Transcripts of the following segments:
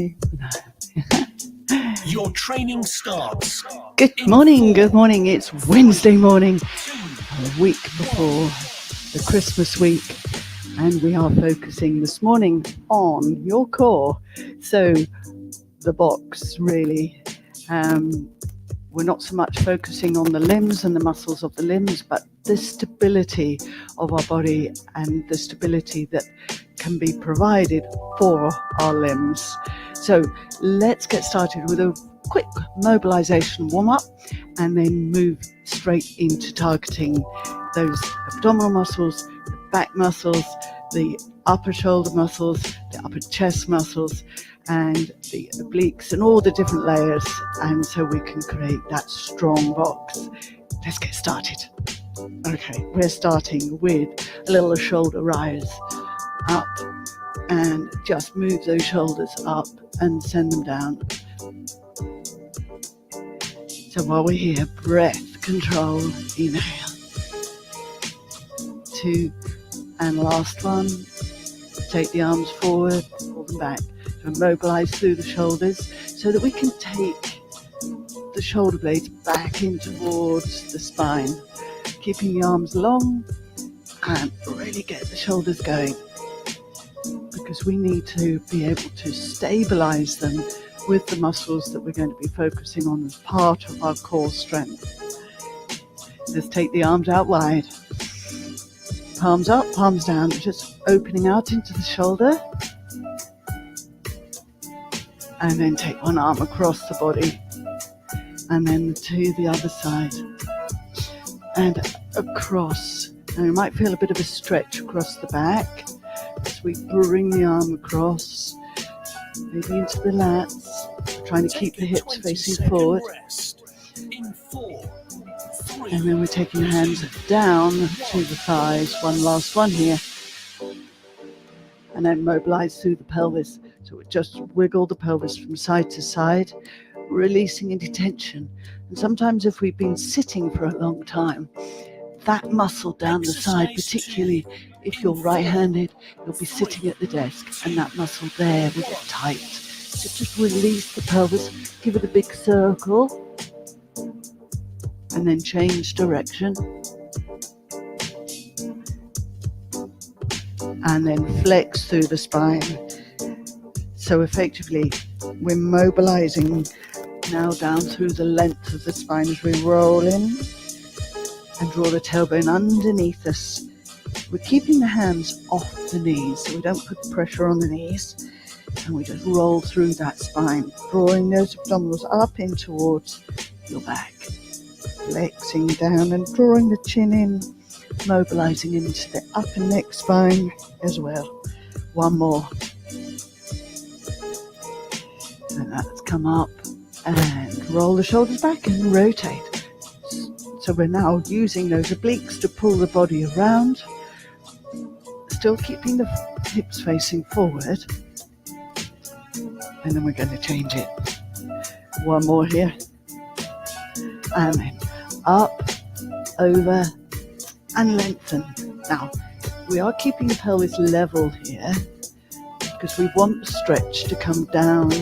morning. Your training starts. Good morning. It's Wednesday morning, a week before the Christmas week, and we are focusing this morning on your core. So the box really, we're not so much focusing on the limbs and the muscles of the limbs, but the stability of our body and the stability that can be provided for our limbs. So let's get started with a quick mobilization warm-up and then move straight into targeting those abdominal muscles, the back muscles, the upper shoulder muscles, the upper chest muscles, and the obliques and all the different layers, and so we can create that strong box. Let's get started. Okay, we're starting with a little shoulder rise up, and just move those shoulders up and send them down. So while we're here, breath control, inhale, 2, and last one. Take the arms forward, pull them back. So mobilize through the shoulders so that we can take the shoulder blades back in towards the spine, keeping the arms long and really get the shoulders going, because we need to be able to stabilize them with the muscles that we're going to be focusing on as part of our core strength. Let's take the arms out wide. Palms up, palms down, just opening out into the shoulder. And then take one arm across the body, and then to the other side, and across. And you might feel a bit of a stretch across the back as we bring the arm across, maybe into the lats, trying to keep the hips facing forward. And then we're taking the hands down to the thighs, one last one here, and then mobilize through the pelvis. So we just wiggle the pelvis from side to side, releasing any tension. And sometimes if we've been sitting for a long time, that muscle down the side, particularly if you're right-handed, you'll be sitting at the desk, and that muscle there will get tight. So just release the pelvis, give it a big circle, and then change direction. And then flex through the spine. So effectively, we're mobilizing now down through the length of the spine as we roll in and draw the tailbone underneath us. We're keeping the hands off the knees, so we don't put pressure on the knees, and we just roll through that spine, drawing those abdominals up in towards your back, flexing down and drawing the chin in, mobilizing into the upper neck spine as well. One more. And let's come up and roll the shoulders back and rotate. So we're now using those obliques to pull the body around, still keeping the hips facing forward. And then we're going to change it. One more here. And then up, over, and lengthen. Now, we are keeping the pelvis level here because we want the stretch to come down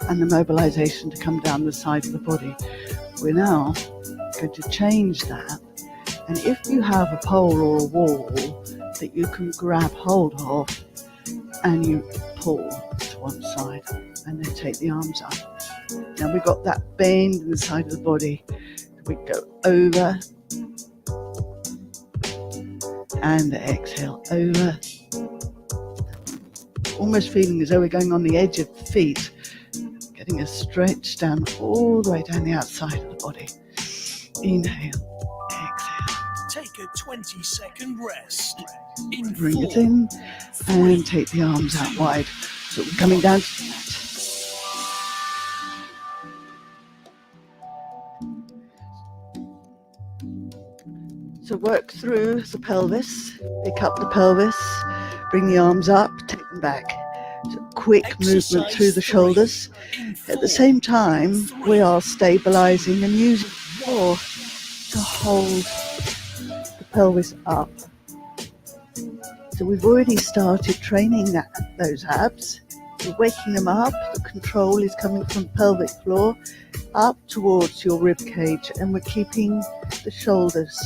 and the mobilization to come down the side of the body. We're now going to change that, and if you have a pole or a wall that you can grab hold of, and you pull to one side and then take the arms up. Now we've got that bend in the side of the body. We go over and exhale over, almost feeling as though we're going on the edge of the feet, getting a stretch down all the way down the outside of the body. Inhale, exhale. Take a 20-second rest. Bring it in and take the arms out wide. So we're coming down to that. So work through the pelvis, pick up the pelvis, bring the arms up, take them back. So quick movement through the shoulders. At the same time, we are stabilizing and using the core to hold the pelvis up. So we've already started training those abs. You're waking them up. The control is coming from pelvic floor up towards your rib cage, and we're keeping the shoulders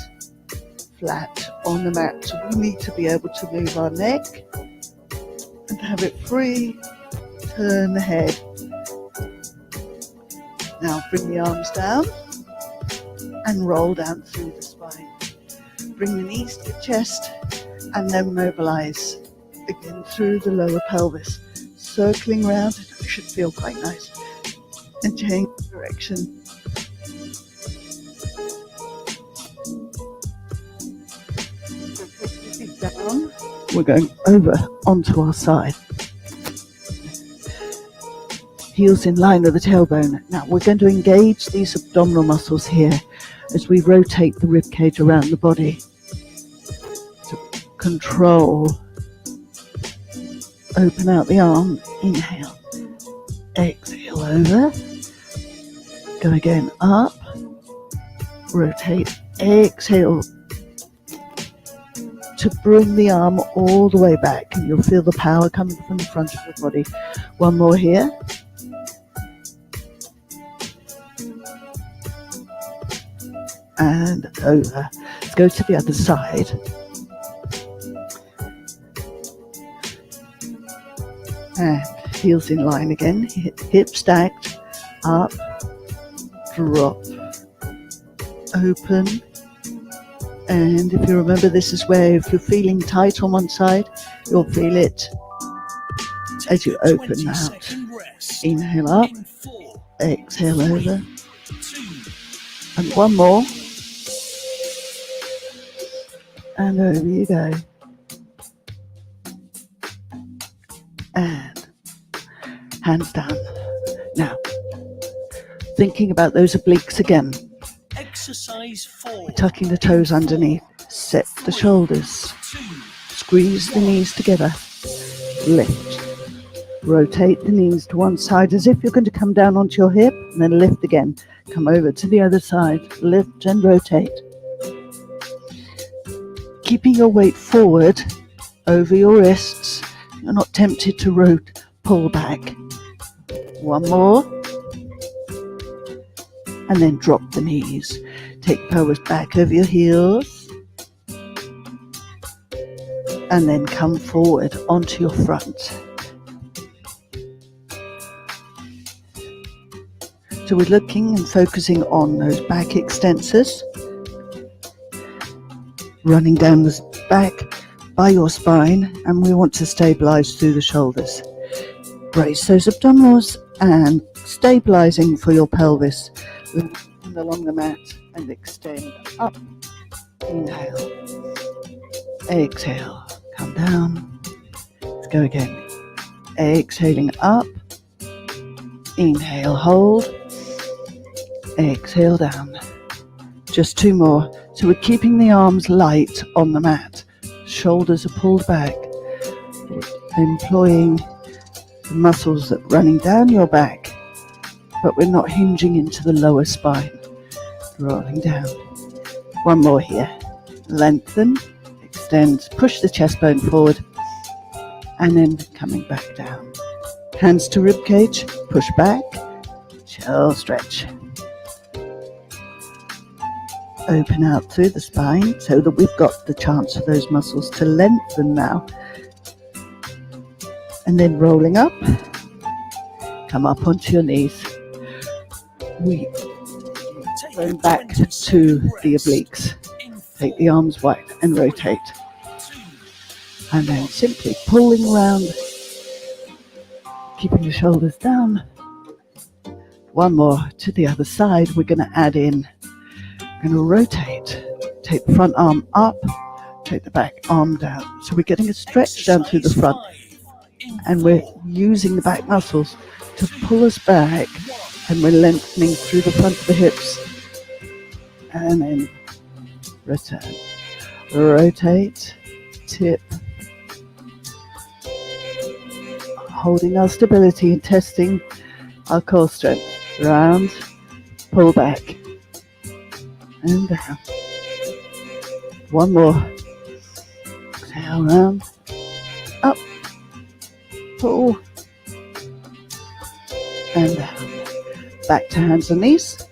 flat on the mat. So we need to be able to move our neck and have it free. Turn the head. Now bring the arms down and roll down through the spine. Bring the knees to the chest and then mobilize again through the lower pelvis. Circling around, it should feel quite nice. And change direction. Down. We're going over onto our side. Heels in line with the tailbone. Now we're going to engage these abdominal muscles here as we rotate the rib cage around the body to control. Open out the arm, inhale, exhale over, go again up, rotate, exhale to bring the arm all the way back, and you'll feel the power coming from the front of the body. One more here. And over. Let's go to the other side. And heels in line again, hips stacked, up, drop, open. And if you remember, this is where if you're feeling tight on one side, you'll feel it as you open out. Inhale up, exhale over, and one more. And over you go. And hands down. Now, thinking about those obliques again. Exercise 4. Tucking the toes underneath. Set the shoulders. Squeeze the knees together. Lift. Rotate the knees to one side as if you're going to come down onto your hip, and then lift again. Come over to the other side. Lift and rotate. Keeping your weight forward over your wrists. You're not tempted to pull back. One more. And then drop the knees. Take pelvis back over your heels. And then come forward onto your front. So we're looking and focusing on those back extensors. Running down the back by your spine, and we want to stabilize through the shoulders. Brace those abdominals and stabilizing for your pelvis. Along the mat and extend up. Inhale. Exhale. Come down. Let's go again. Exhaling up. Inhale, hold. Exhale down. Just two more. So we're keeping the arms light on the mat. Shoulders are pulled back. Employing the muscles that are running down your back, but we're not hinging into the lower spine. Rolling down. One more here. Lengthen, extend, push the chest bone forward, and then coming back down. Hands to rib cage, push back, chill, stretch. Open out through the spine so that we've got the chance for those muscles to lengthen now. And then rolling up, come up onto your knees. We go back to the obliques. Take the arms wide and rotate. And then simply pulling around, keeping the shoulders down. One more to the other side. We're going to add in, we're going to rotate. Take the front arm up, take the back arm down. So we're getting a stretch down through the front. And we're using the back muscles to pull us back, and we're lengthening through the front of the hips. And then return. Rotate, tip. Holding our stability and testing our core strength. Round, pull back, and down. One more. Exhale, round, up, pull, and down. Back to hands and knees.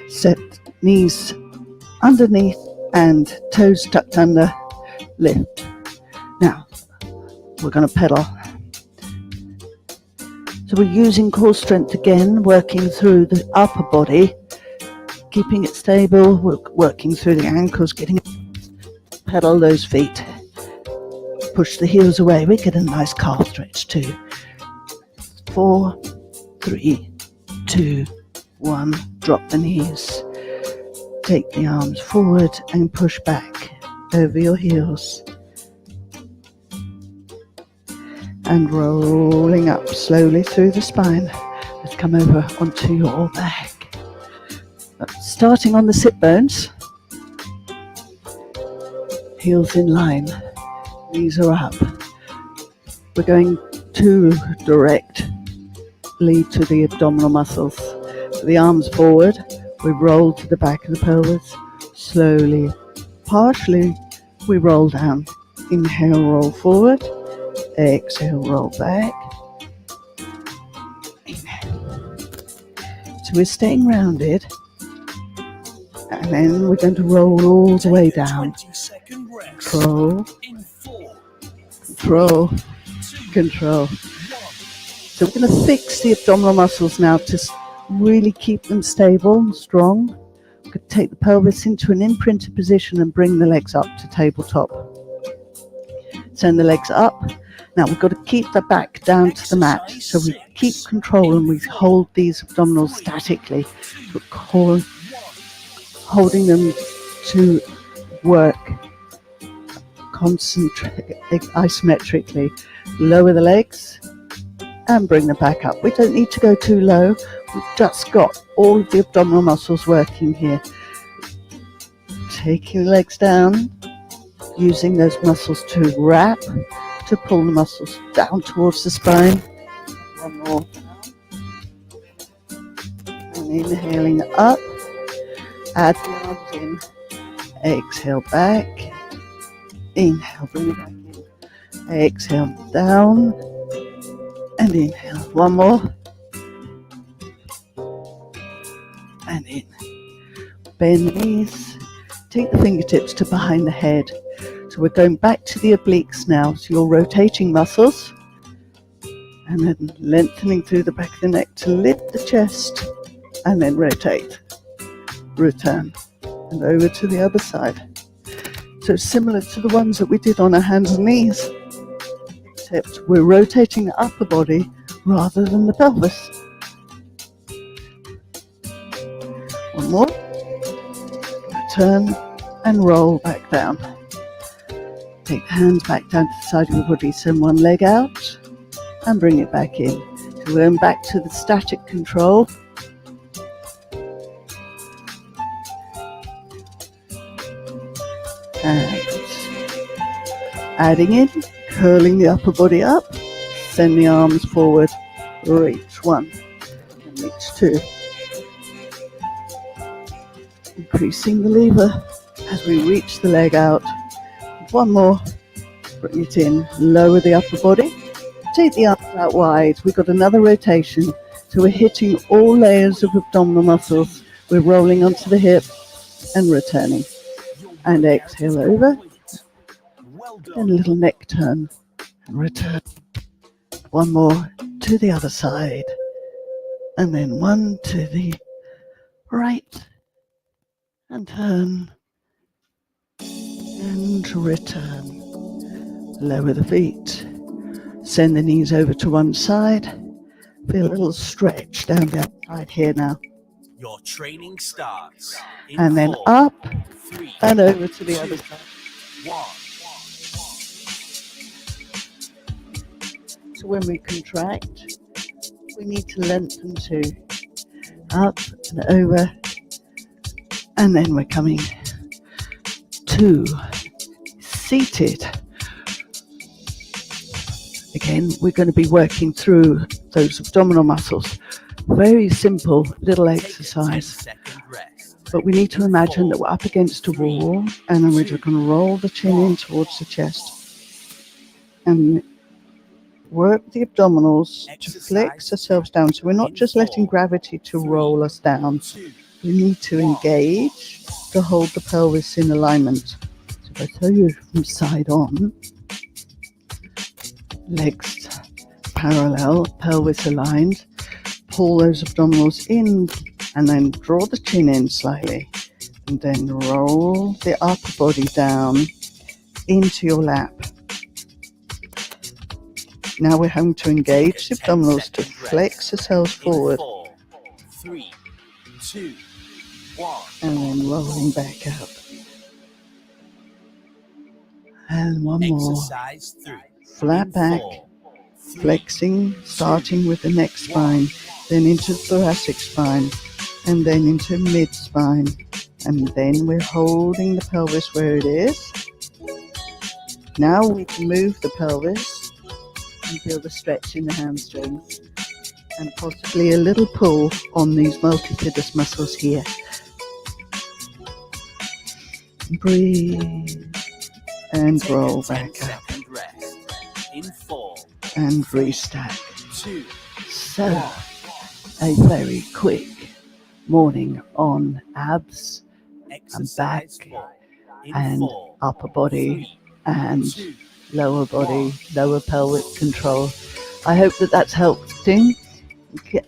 Set knees underneath and toes tucked under. Lift. Now, we're going to pedal. So we're using core strength again, working through the upper body, keeping it stable, working through the ankles, getting pedal those feet. Push the heels away. We get a nice calf stretch too. 4, 3, 2, 1. Drop the knees. Take the arms forward and push back over your heels. And rolling up slowly through the spine. Let's come over onto your back. Starting on the sit bones. Heels in line. Knees are up. We're going to directly to the abdominal muscles. The arms forward. We roll to the back of the pelvis. Slowly, partially, we roll down. Inhale, roll forward. Exhale, roll back. Inhale. So we're staying rounded. And then we're going to roll all the way down. Control. Control. Control. So we're going to fix the abdominal muscles now to really keep them stable and strong. We could take the pelvis into an imprinted position and bring the legs up to tabletop. Send the legs up. Now we've got to keep the back down to the mat. So we keep control and we hold these abdominals statically. We're holding them to work isometrically. Lower the legs and bring them back up. We don't need to go too low. We've just got all of the abdominal muscles working here. Taking the legs down, using those muscles to wrap, to pull the muscles down towards the spine. One more. And inhaling up. Add the arms in. Exhale back. Inhale, bring it back in. Exhale down. And inhale. One more. And in. Bend the knees. Take the fingertips to behind the head. So we're going back to the obliques now. So you're rotating muscles. And then lengthening through the back of the neck to lift the chest. And then rotate. Return. And over to the other side. So similar to the ones that we did on our hands and knees. Except we're rotating the upper body rather than the pelvis. One more. Return and roll back down. Take the hands back down to the side of your body. Send one leg out and bring it back in. So we're going back to the static control. And adding in, curling the upper body up, send the arms forward, reach 1 and reach 2. Increasing the lever as we reach the leg out. One more, bring it in, lower the upper body, take the arms out wide. We've got another rotation, so we're hitting all layers of abdominal muscles. We're rolling onto the hip and returning. And exhale over. And a little neck turn. And return. One more to the other side. And then one to the right. And turn. And return. Lower the feet. Send the knees over to one side. Feel a little stretch down the outside here now. Your training starts. And then up and over to the other side. So when we contract, we need to lengthen too. Up and over. And then we're coming to seated. Again, we're going to be working through those abdominal muscles. Very simple little exercise. But we need to imagine that we're up against a wall, and then we're just going to roll the chin in towards the chest. And work the abdominals to flex Exercise ourselves down. So we're not in just letting 4, gravity to 3, roll us down. 2, We need to 1. engage to hold the pelvis in alignment. So if I throw you from side on, legs parallel, pelvis aligned, pull those abdominals in and then draw the chin in slightly and then roll the upper body down into your lap. Now we're having to engage the abdominals to flex ourselves forward 4, 3, 2, 1. and then rolling back up. And one more. Exercise 3. Flat back, 4, 3, flexing, starting with the neck spine, then into thoracic spine, and then into mid spine. And then we're holding the pelvis where it is. Now we can move the pelvis and feel the stretch in the hamstrings and possibly a little pull on these multifidus muscles here. Breathe and roll back up in 4, and restack. 2, So, a very quick morning on abs and back and upper body and lower body, lower pelvic control. I hope that that's helping,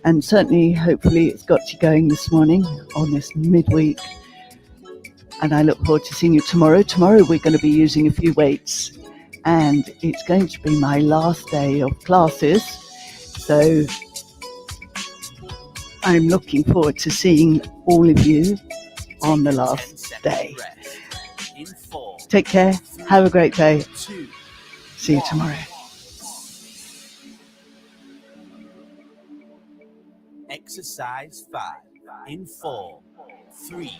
and certainly hopefully it's got you going this morning on this midweek, and I look forward to seeing you tomorrow. Tomorrow we're going to be using a few weights and it's going to be my last day of classes, so I'm looking forward to seeing all of you on the last day. Take care, have a great day, see you tomorrow. Exercise 5 in 4, 3,